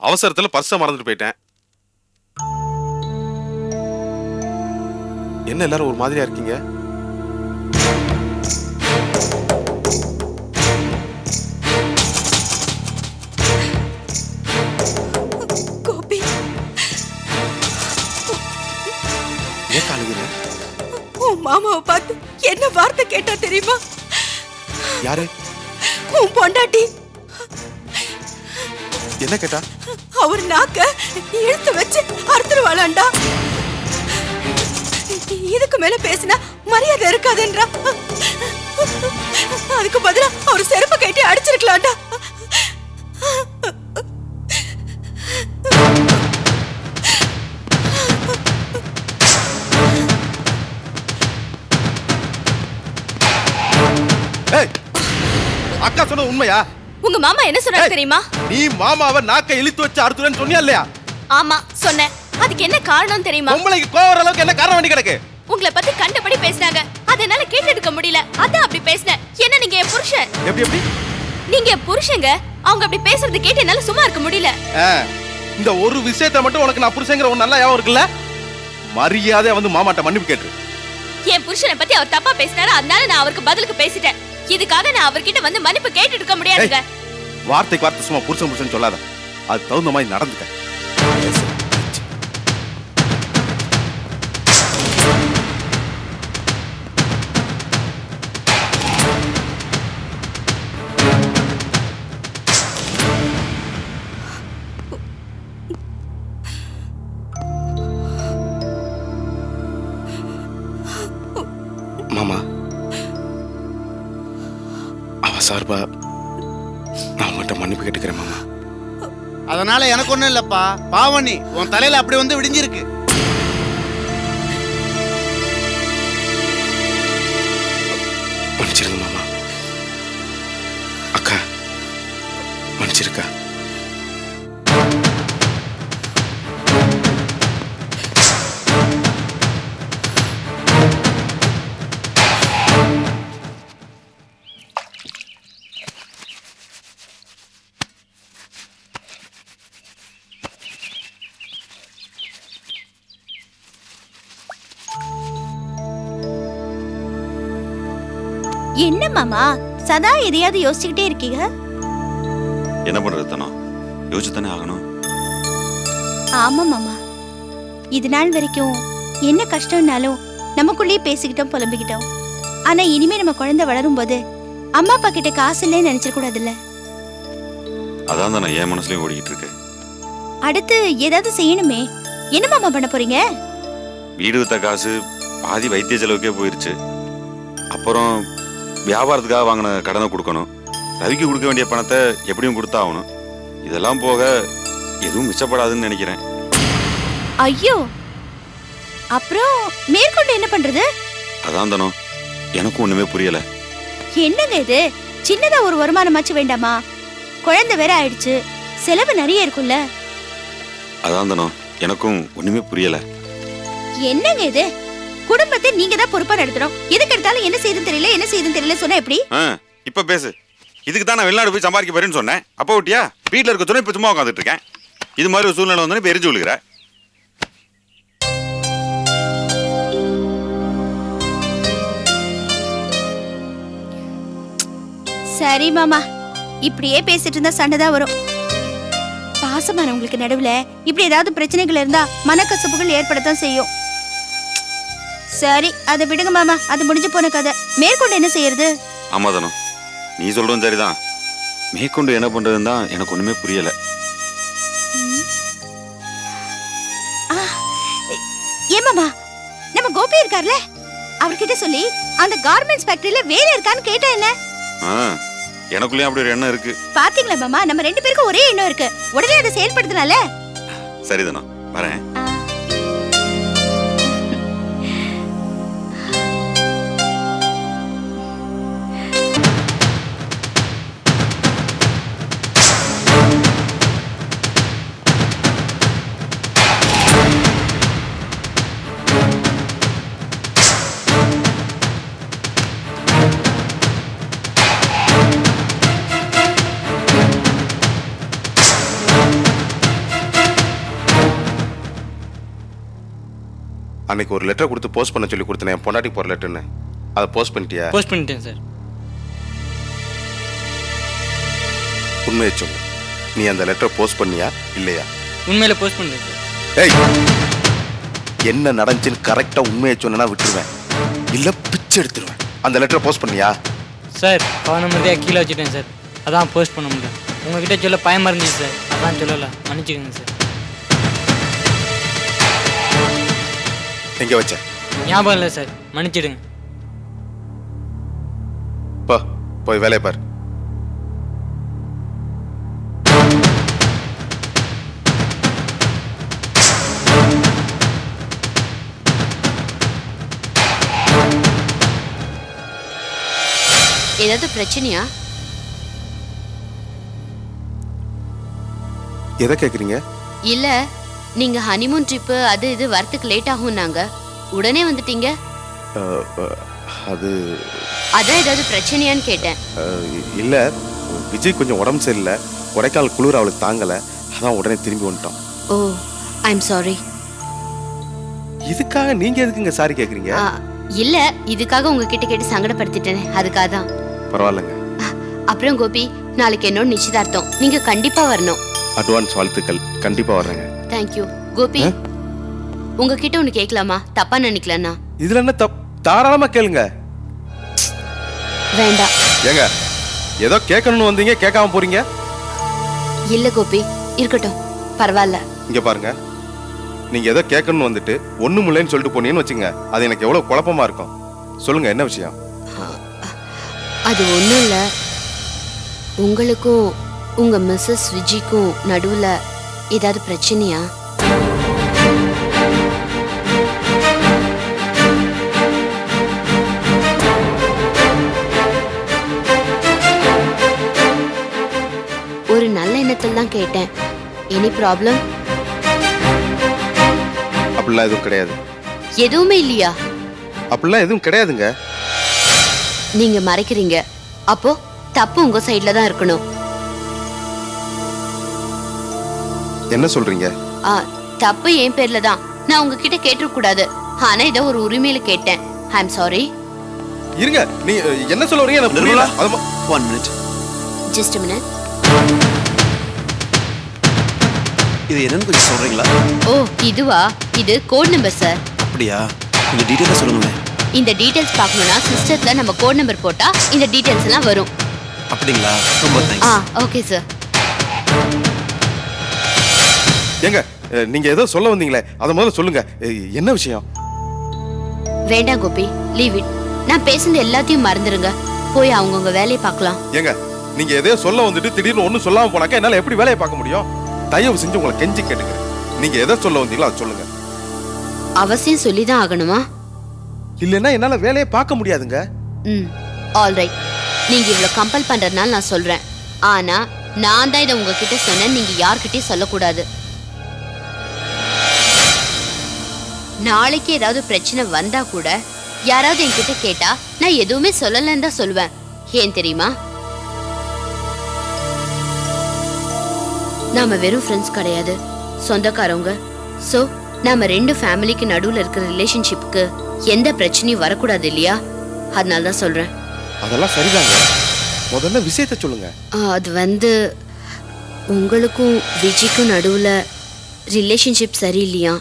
அவசரத்துல பர்ஸ மறந்துட்டு போயிட்டேன். என்ன எல்லாரும் ஒரு மாதிரியா இருக்கீங்க? கோபி, ஏன் காலுகிற? உன் மாமாவை பார்த்து என்ன வார்த்தை கேட்டா தெரியுமா? யாரு? உன் பொண்டாட்டி. என்ன கேட்டா? அவர் நாக்க இழுத்து வச்சு அறுத்துருவாளாண்டா. இதுக்கு மேல பேசினா மரியாதை இருக்காதுன்றா. அதுக்கு பதிலா அவர் செருப்பு கட்டி அடிச்சிருக்கலாம்டா. அக்கா சொன்ன உண்மையா? உங்க மாமா என்ன சொன்னாரு தெரியுமா? நீ மாமாவை நாக்க இழுத்து வச்சு அறுத்துறேன்னு சொன்னியா இல்லையா? ஆமா சொன்னேன். அதுக்கு என்ன காரணம் தெரியுமா? உங்களுக்கு கோவற அளவுக்கு என்ன காரணம் வேண்டி கிடக்கு? உங்களை பத்தி கண்டபடி பேசினாங்க. அதனால கேட்டு எடுக்க முடியல. அதான் அப்படி பேசினேன். என்ன நீங்க என் புருஷன்? எப்படி எப்படி? நீங்க என் புருஷங்க. அவங்க அப்படி பேசுறது கேட்டு என்னால சும்மா இருக்க முடியல. இந்த ஒரு விஷயத்தை மட்டும் உனக்கு நான் புருஷங்கிற ஒண்ணு நல்லா ஞாபகம் இருக்குல்ல? மரியாதையா வந்து மாமாட்ட மன்னிப்பு கேட்டு. என் புருஷனை பத்தி அவர் தப்பா பேசினாரு. அதனால நான் அவருக்கு பதிலுக்கு பேசிட்டேன். இதுக்காக நான் அவர்கிட்ட வந்து மன்னிப்பு கேட்டு இருக்க முடியாதுங்க. வார்த்தைக்கு வார்த்தை சும்மா புருஷன் புருஷன் சொல்லாத. அது தகுந்த மாதிரி நடந்துக்க. மாமா, அவ சார்பா நான் உங்கள்கிட்ட மன்னிப்பு கேட்டுக்கிறேன் மாமா. அதனால எனக்கு ஒண்ணும் இல்லப்பா. பாவனி உன் தலையில அப்படி வந்து விடிஞ்சிருக்கு. மன்னிச்சிருங்க மாமா. அக்கா மன்னிச்சிருக்கா? என்ன மாமா சதா எதையாவது யோசிச்சுக்கிட்டே இருக்கீங்க? என்ன பண்றது தானோ? யோசிச்சுதானே ஆகணும். ஆமா மாமா, இது நாள் வரைக்கும் என்ன கஷ்டம்னாலும் நமக்குள்ளேயே பேசிக்கிட்டோம், புலம்பிக்கிட்டோம். ஆனா இனிமே நம்ம குழந்தை வளரும் போது அம்மா அப்பா கிட்ட காசு இல்லைன்னு நினைச்சிட கூடாதுல்ல. அதான் தானே என் மனசுலயும் ஓடிக்கிட்டு இருக்கு. அடுத்து ஏதாவது செய்யணுமே. என்ன மாமா பண்ண போறீங்க? வீடு வித்த காசு பாதி வைத்திய செலவுக்கே போயிருச்சு. அப்புறம் வியாபாரத்துக்காக வாங்கின கடனை கொடுக்கணும். ரவிக்கு கொடுக்க வேண்டிய பணத்தை எப்படியும் கொடுத்தாகணும். இதெல்லாம் போக எதுவும் மிச்சப்படாதுன்னு நினைக்கிறேன். ஐயோ, அப்புறம் மேற்கொண்டு என்ன பண்றது? அதான் தானோ எனக்கும் ஒண்ணுமே புரியல. என்னங்க இது? சின்னதா ஒரு வருமானமாச்சு வேண்டாமா? குழந்தை வேற ஆயிடுச்சு, செலவு நிறைய இருக்கும்ல. அதான் தானோ எனக்கும் ஒண்ணுமே புரியல. என்னங்க இது? குடும்பத்தை நீங்க தான் பொறுப்பா நடத்தணும். எதுக்கு எடுத்தாலும் என்ன செய்யுதுன்னு தெரியல, என்ன செய்யுதுன்னு தெரியல சொன்னா எப்படி? இப்ப பேசு. இதுக்கு தான் நான் வெளிநாடு போய் சம்பாதிக்க போறேன்னு சொன்னேன். அப்போ விட்டியா? வீட்டுல இருக்க சொன்ன இப்ப சும்மா உட்காந்துட்டு இருக்கேன். இது மாதிரி ஒரு சூழ்நிலை வந்து இப்ப எரிஞ்சு விழுகிற. சரி மாமா, இப்படியே பேசிட்டு இருந்தா சண்டைதான் வரும். பாசமானவங்களுக்கு நடுவுல இப்படி ஏதாவது பிரச்சனைகள் இருந்தா மனக்கசப்புகள் ஏற்படத்தான் செய்யும். சரி, அதை விடுங்க மாமா, அது முடிஞ்சு போன கதை. மேற்கொண்டு என்ன செய்யறது? ஆமாதானோ நீ சொல்றதும் சரிதான். மேற்கொண்டு என்ன பண்றதுன்னு தான் எனக்கு ஒண்ணுமே புரியல. ஏமாமா, நம்ம கோபி இருக்கார்ல, அவர்கிட்ட சொல்லி அந்த கார்மெண்ட்ஸ் ஃபேக்டரியில வேலை இருக்கான்னு கேட்டா என்ன? எனக்குள்ளேயும் அப்படி ஒரு எண்ணம் இருக்கு. பாத்தீங்களா மாமா, நம்ம ரெண்டு பேருக்கும் ஒரே எண்ணம் இருக்கு. உடனே அதை செயல்படுத்தினால சரிதானோ, வரேன். அன்னைக்கு ஒரு லெட்டர் கொடுத்து போஸ்ட் பண்ண சொல்லி கொடுத்தேன், என் பொண்டாட்டி போற லெட்டர்னு. அதை போஸ்ட் பண்ணிட்டியா? போஸ்ட் பண்ணிட்டேன் சார். உண்மையை சொல்லு, நீ அந்த லெட்டர் போஸ்ட் பண்ணியா இல்லையா? உண்மையில போஸ்ட் பண்ணிட்டேன் சார். ஏய், என்ன நடந்துச்சுன்னு கரெக்டா உண்மையை சொன்னா விட்டுருவேன், இல்ல பிச்சை எடுத்துருவேன். அந்த லெட்டரை போஸ்ட் பண்ணியா? சார் ஃபோன் நம்பர் தான் கீழே வச்சுட்டேன் சார், அதான் போஸ்ட் பண்ண முடியல. உங்ககிட்ட சொல்ல பயமா இருந்துச்சு சார், அதான் சொல்லலை, மன்னிச்சுக்கோங்க சார். எங்க வச்ச? ஞாபகம் இல்லை சார், மன்னிச்சிடுங்க. போய் வேலையை பாரு. ஏதாவது பிரச்சனையா? எதை கேக்குறீங்க? இல்ல, நீங்க ஹனிமூன் ட்ரிப் அது இது வரத்துக்கு லேட் ஆகும், நாங்க உடனே வந்துட்டீங்க. அது அதான் ஏதாவது பிரச்சனையான்னு கேட்டேன். இல்ல, விஜய் கொஞ்சம் உடம்பு சரியில்லை, கொடைக்கால் குளிர் அவளுக்கு தாங்கல, அதான் உடனே திரும்பி வந்துட்டோம். ஓ, ஐ எம் சாரி. இதுக்காக நீங்க எதுக்குங்க சாரி கேக்குறீங்க? இல்ல, இதுக்காக உங்ககிட்ட கேட்டு சங்கடப்படுத்திட்டேனே, அதுக்காக தான். பரவாயில்லைங்க. அப்புறம் கோபி, நாளைக்கு என்னோட நிச்சயதார்த்தம், நீங்க கண்டிப்பா வரணும். அட்வான்ஸ் வாழ்த்துக்கள். கண்டிப்பா வர்றேங்க. தேங்க்யூ. கோபி, உங்ககிட்ட ஒண்ணு கேட்கலாமா? தப்பா நினைக்கலன்னா? இதுல என்ன தாராளமா கேளுங்க. வேண்டாம். ஏங்க, ஏதோ கேட்கணும்னு வந்தீங்க, கேட்காம போறீங்க. இல்ல கோபி, இருக்கட்டும், பரவாயில்ல. இங்க பாருங்க, நீங்க ஏதோ கேட்கணும்னு வந்துட்டு ஒண்ணும் இல்லைன்னு சொல்லிட்டு போனீங்கன்னு வச்சுங்க, அது எனக்கு எவ்வளவு குழப்பமா இருக்கும். சொல்லுங்க, என்ன விஷயம்? அது ஒண்ணும் இல்ல, உங்களுக்கும் உங்க மிஸ்ஸஸ் விஜிக்கும் நடுவுல ஏதாவது பிரச்சனையா? ஒரு நல்ல எண்ணத்தில் தான் கேட்டேன். Any problem? அப்படிலாம் எதுவும் கிடையாது. எதுவுமே இல்லையா? அப்படிலாம் எதுவும் கிடையாதுங்க. நீங்க மறைக்கிறீங்க, அப்போ தப்பு உங்க சைடுல தான் இருக்கணும். என்ன சொல்றீங்க? தப்பு என் பேர்ல தான், நான் உங்ககிட்ட கேட்டிருக்க கூடாது. ஆனா இத ஒரு உரிமையில கேட்டேன். I am sorry. இருங்க, நீ என்ன சொல்ல வரீங்க? எனக்கு புரியல. 1 minute. Just a minute. இது என்னன்னு கொஞ்சம் சொல்றீங்களா? ஓ, இதுவா? இது கோட் நம்பர் சார். அப்படியா? கொஞ்சம் டீடைலா சொல்லுங்க. இந்த டீடைல்ஸ் பார்க்கணும்னா சிஸ்டத்துல நம்ம கோட் நம்பர் போட்டா இந்த டீடைல்ஸ் எல்லாம் வரும். அப்படிங்களா? ரொம்ப தேங்க்ஸ். Okay sir. ஏங்க, நீங்க ஏதோ சொல்ல வந்தீங்களே, அத முதல்ல சொல்லுங்க. என்ன விஷயம்? வேண்டாம் கோபி, லீவ் இட். நான் பேசுனது எல்லாத்தையும் மறந்துருங்க, போய் அவங்கவுங்க வேலையை பார்க்கலாம். ஏங்க, நீங்க எதையோ சொல்ல வந்துட்டு திடீர்னு ஒண்ணும் சொல்லாம போனாக்க என்னால எப்படி வேலையை பார்க்க முடியும்? தயவு செஞ்சு உங்களை கெஞ்சி கேட்டுக்கிறேன், நீங்க எதை சொல்ல வந்தீங்களோ அதை சொல்லுங்க. அவசியம் சொல்லிதான் ஆகணுமா? இல்லைன்னா என்னால வேலையை பார்க்க முடியாதுங்க. All right. நீங்க இவ்வளவு கம்பல் பண்றதுனால நான் சொல்றேன். ஆனா நான் தான் இதை உங்ககிட்ட சொன்னேன், நீங்க யார்கிட்டயும் சொல்லக்கூடாது. நாளைக்கு ஏதாவது பிரச்சனை வந்தா கூட யாராவது என்கிட்ட கேட்டா நான் எதுவுமே சொல்லலன்னு தான் சொல்லுவேன். ஏன் தெரியுமா? நாம வெறும் ஃப்ரெண்ட்ஸ் கிடையாது, சொந்தக்காரவங்க. சோ நாம ரெண்டு ஃபேமிலிக்கு நடுவுல இருக்கிற ரிலேஷன்ஷிப்புக்கு எந்த பிரச்சனையும் வரக்கூடாது இல்லையா? அதனால தான் சொல்றேன். அதெல்லாம் சரிதாங்க, முதல்ல விஷயத்தை சொல்லுங்க. அது உங்களுக்கும் விஜிக்கும் நடுவுல ரிலேஷன்ஷிப் சரியில்லையா?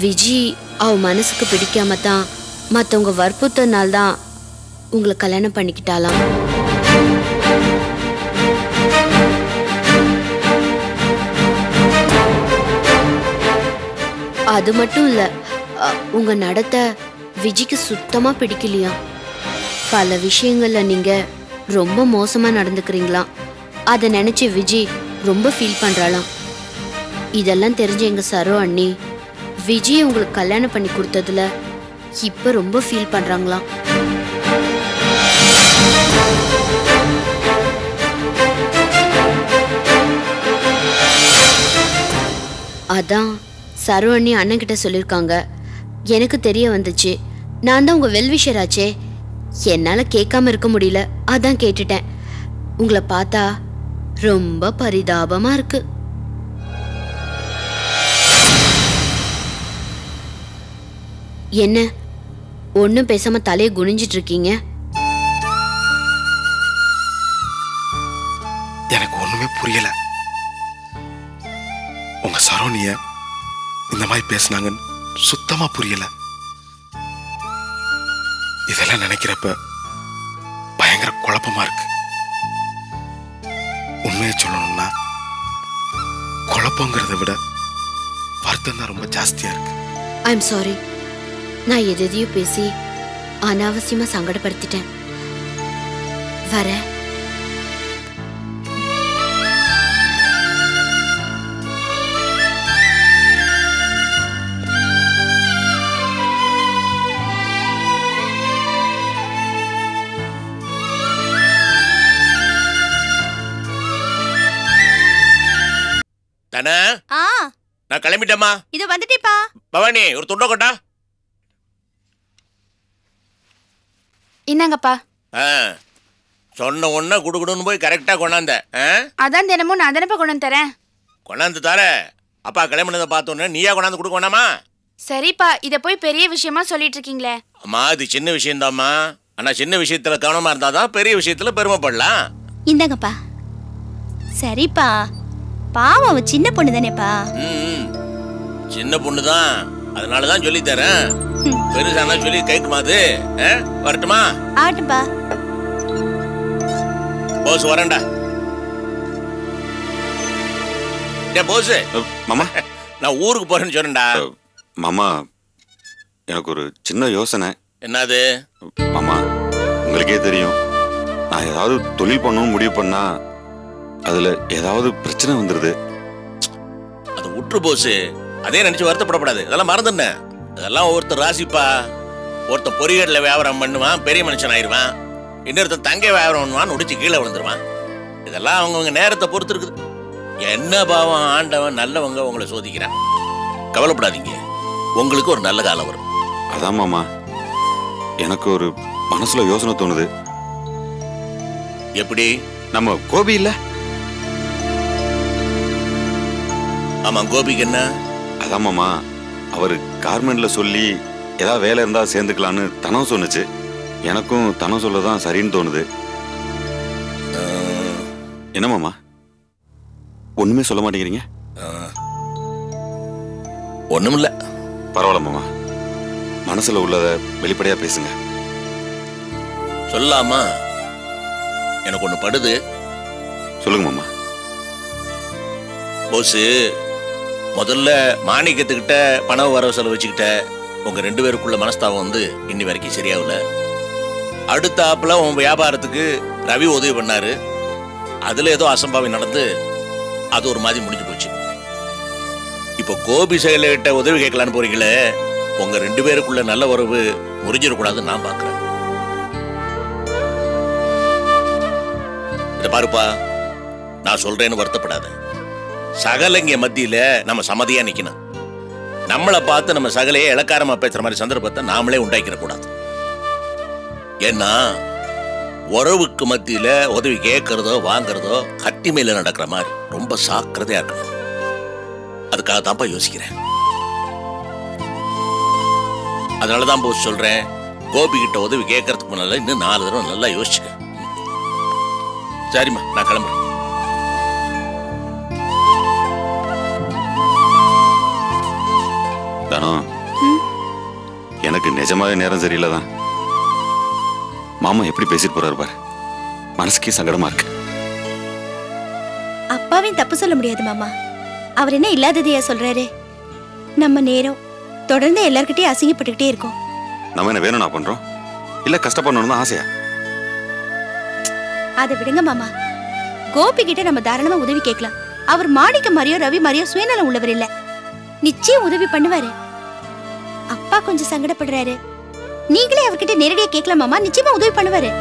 விஜி அவ மனசுக்கு பிடிக்காம தான் மற்றவங்க வற்புறுத்தனால தான் உங்களை கல்யாணம் பண்ணிக்கிட்டாலாம். அது மட்டும் இல்ல, உங்க நடத்த விஜிக்கு சுத்தமா பிடிக்கலையா? பல விஷயங்கள்ல நீங்க ரொம்ப மோசமா நடந்துக்கிறீங்களாம். அதை நினைச்சு விஜி ரொம்ப ஃபீல் பண்றாளாம். இதெல்லாம் தெரிஞ்ச எங்க சரோ அண்ணி விஜய் உங்களுக்கு கல்யாணம் பண்ணி கொடுத்ததுல இப்ப ரொம்ப ஃபீல் பண்றாங்களாம். அதான் சரோ அண்ணி அண்ணன் கிட்ட சொல்லிருக்காங்க. எனக்கு தெரிய வந்துச்சு, நான் தான் உங்க வெல்விஷர் ஆச்சே, என்னால கேட்காம இருக்க முடியல, அதான் கேட்டுட்டேன். உங்களை பார்த்தா ரொம்ப பரிதாபமா இருக்கு. என்ன ஒன்னும் பேசாம தலையை குனிஞ்சிட்டு இருக்கீங்க? எனக்கு ஒண்ணுமே புரியல. உங்க சரோனிய இந்த மாதிரி பேசினாங்கன்னு சுத்தமா புரியல. இதெல்லாம் நினைக்கிறப்ப பயங்கர குழப்பமா இருக்கு. உண்மையை சொல்லணும்னா குழப்பங்கிறத விட வருத்தம் தான் ரொம்ப ஜாஸ்தியா இருக்கு. ஐம் சாரி, நான் எதையோ பேசி அனாவசியமா சங்கடப்படுத்திட்டேன். வரேன். தானே ஆ நான் கிளம்பிட்டேம்மா. இது வந்துட்டேப்பா. பவானி ஒரு துண்டை கொண்டா. என்னங்கப்பா? சொன்ன ஒன்ன குடுகுடுன்னு போய் கரெக்டா கொண்டாந்த. அதான் தினமும் நான் தானப்பா கொண்டு வந்து தரேன். கொண்டாந்து தார. அப்பா கிளம்பினதை பார்த்தோன்னே நீயா கொண்டாந்து கொடுக்க வேணாமா? சரிப்பா, இத போய் பெரிய விஷயமா சொல்லிட்டு இருக்கீங்களே. அம்மா இது சின்ன விஷயம்தாம்மா. ஆனா சின்ன விஷயத்துல கவனமா இருந்தாதான் பெரிய விஷயத்துல பெருமைப்படலாம். இந்தாங்கப்பா. சரிப்பா, பாவம் அவ சின்ன பொண்ணு தானேப்பா. சின்ன பொண்ணுதான், அதனாலதான் சொல்லி தரேன். பெருசானா சொல்லி கேக்குமாது. வரட்டுமா? ஆட்டுப்பா. போஸ் வரேன்டா. போஸ் மாமா, நான் ஊருக்கு போறேன்னு சொன்னேன்டா. மாமா எனக்கு ஒரு சின்ன யோசனை. என்னது? மாமா உங்களுக்கே தெரியும், நான் ஏதாவது தொழில் பண்ணணும்னு முடிவு பண்ணா அதுல ஏதாவது பிரச்சனை வந்துருது. அது உற்று போசு, அதே நினைச்சு வருத்தப்படக்கூடாது. அதெல்லாம் மறந்துண்ண. அதெல்லாம் ஒருத்தர் ராசிப்பா. ஒருத்தன் பொறிகடல வியாபாரம் பண்ணுவான், பெரிய மனுஷன் ஆயிடுவான். இன்னொருத்தன் தங்க வியாபாரம் பண்ணுவான், உடிச்சு கீழே விழுந்துருவான். இதெல்லாம் அவங்கவுங்க நேரத்தை பொறுத்து இருக்குது. என்ன பாவம், ஆண்டவன் நல்லவங்க உங்களை சோதிக்கிறான். கவலைப்படாதீங்க, உங்களுக்கு ஒரு நல்ல காலம் வரும். அதான் மாமா, எனக்கு ஒரு மனசுல யோசனை தோணுது. எப்படி? நம்ம கோபி இல்ல? ஆமா, கோபிக்கு என்ன? அதான் மாமா, அவரு கார்மெண்ட்ல சொல்லி ஏதாவது வேலை இருந்தா சேர்ந்துக்கலான்னு தனம் சொன்னுச்சு. எனக்கும் தனம் சொல்லதான் சரின்னு தோணுது. என்ன மாமா ஒண்ணுமே சொல்ல மாட்டேங்கிறீங்க? ஒண்ணுமில்ல. பரவாயில்ல மாமா, மனசுல உள்ளத வெளிப்படையா பேசுங்க. சொல்லாமா? எனக்கு ஒண்ணு படுது. சொல்லுங்க மாமா. போசு, முதல்ல மாணிக்கத்துக்கிட்ட பண வரவு செலவு வச்சுக்கிட்ட உங்க 2 பேருக்குள்ள மனஸ்தாபம் வந்து இன்னி வரைக்கும் சரியாகல. அடுத்த ஆப்புல உன் வியாபாரத்துக்கு ரவி உதவி பண்ணாரு. அதுல ஏதோ அசம்பாவி நடந்து அது ஒரு மாதிரி முடிஞ்சு போச்சு. இப்போ கோபி செயல்கிட்ட உதவி கேட்கலான்னு போறீங்களே, உங்க 2 பேருக்குள்ள நல்ல உறவு முறிஞ்சிடக்கூடாதுன்னு நான் பாக்குறேன். இத பாருப்பா, நான் சொல்றேன்னு வருத்தப்படாத. சகலங்க மத்தியில நம்ம சமதியா நிக்கணும். நம்மளை பார்த்து நம்ம சகலையே இலக்காரமா பேசுற மாதிரி சந்தர்ப்பத்தை நாமளே உண்டாக்கிட கூடாது. ஏன்னா உறவுக்கு மத்தியில உதவி கேட்கறதோ வாங்கறதோ கட்டி மேல நடக்கிற மாதிரி ரொம்ப சாக்கிரதையா இருக்கணும். அதுக்காக தான்ப்பா யோசிக்கிறேன். அதனாலதான் போய் சொல்றேன், கோபி கிட்ட உதவி கேட்கறதுக்கு முன்னால இன்னும் 4 தடவை நல்லா யோசிச்சுக்க. சரிம்மா, நான் கிளம்புறேன். எனக்கு நிஜமாவே நேரம் சரியில்லைதான். மாமா எப்படி பேசிட்டு போறாரு பாரு, மனசுக்கே சங்கடமா இருக்கு. அப்பாவையும் தப்பு சொல்ல முடியாது மாமா. அவர் என்ன இல்லாததையா சொல்றாரு? நம்ம நேரம் தொடர்ந்து எல்லார்கிட்டயும் அசிங்கப்பட்டுக்கிட்டே இருக்கோம். நம்ம என்ன வேணும்னா பண்றோம், இல்ல கஷ்டப்படணும்னு ஆசையா? அதை விடுங்க மாமா. கோபி கிட்ட நம்ம தாராளமா உதவி கேட்கலாம். அவர் மாணிக்க மாதிரியோ ரவி மாதிரியோ சுயநலம் உள்ளவர் இல்ல. நிச்சயம் உதவி பண்ணுவாரு. அப்பா கொஞ்சம் சங்கடப்படுறாரு, நீங்களே அவர்கிட்ட நேரடியா கேட்கலாம் மாமா. நிச்சயமா உதவி பண்ணுவாரு.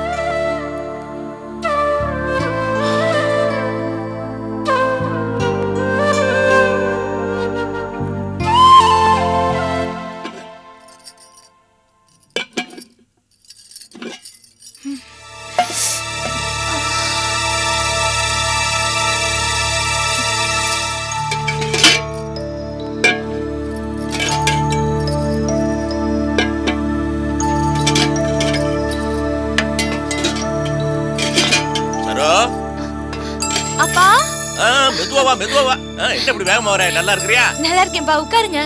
மெதுவா மெதுவா. என்ன இப்படி வேகமா வர? நல்லா இருக்கிறியா? நல்லா இருக்கேன்பா, உட்காருங்க.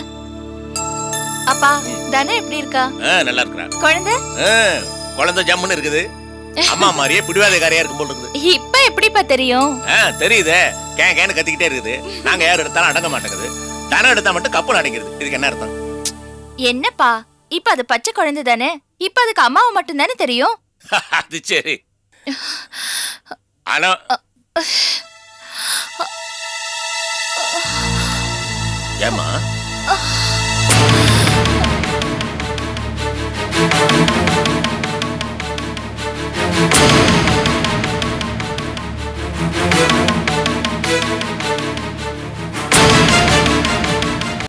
அப்பா தானே எப்படி இருக்கா? நல்லா இருக்கிறா. குழந்தை? குழந்தை ஜம்முன்னு இருக்குது. அம்மா மாதிரியே பிடிவாதக்காரியா இருக்கும் போல இருக்குது. இப்ப எப்படிப்பா தெரியும்? தெரியுதே, கேன்னு கத்திக்கிட்டே இருக்குது. நாங்க யார் எடுத்தாலும் அடங்க மாட்டேங்குது. தனம் எடுத்தா மட்டும் கப்பல் அடைக்கிறது. இதுக்கு என்ன அர்த்தம்? என்னப்பா, இப்ப அது பச்சை குழந்தை தானே, இப்ப அதுக்கு அம்மாவை மட்டும் தானே தெரியும். அது சரி. ஆனா ஏமா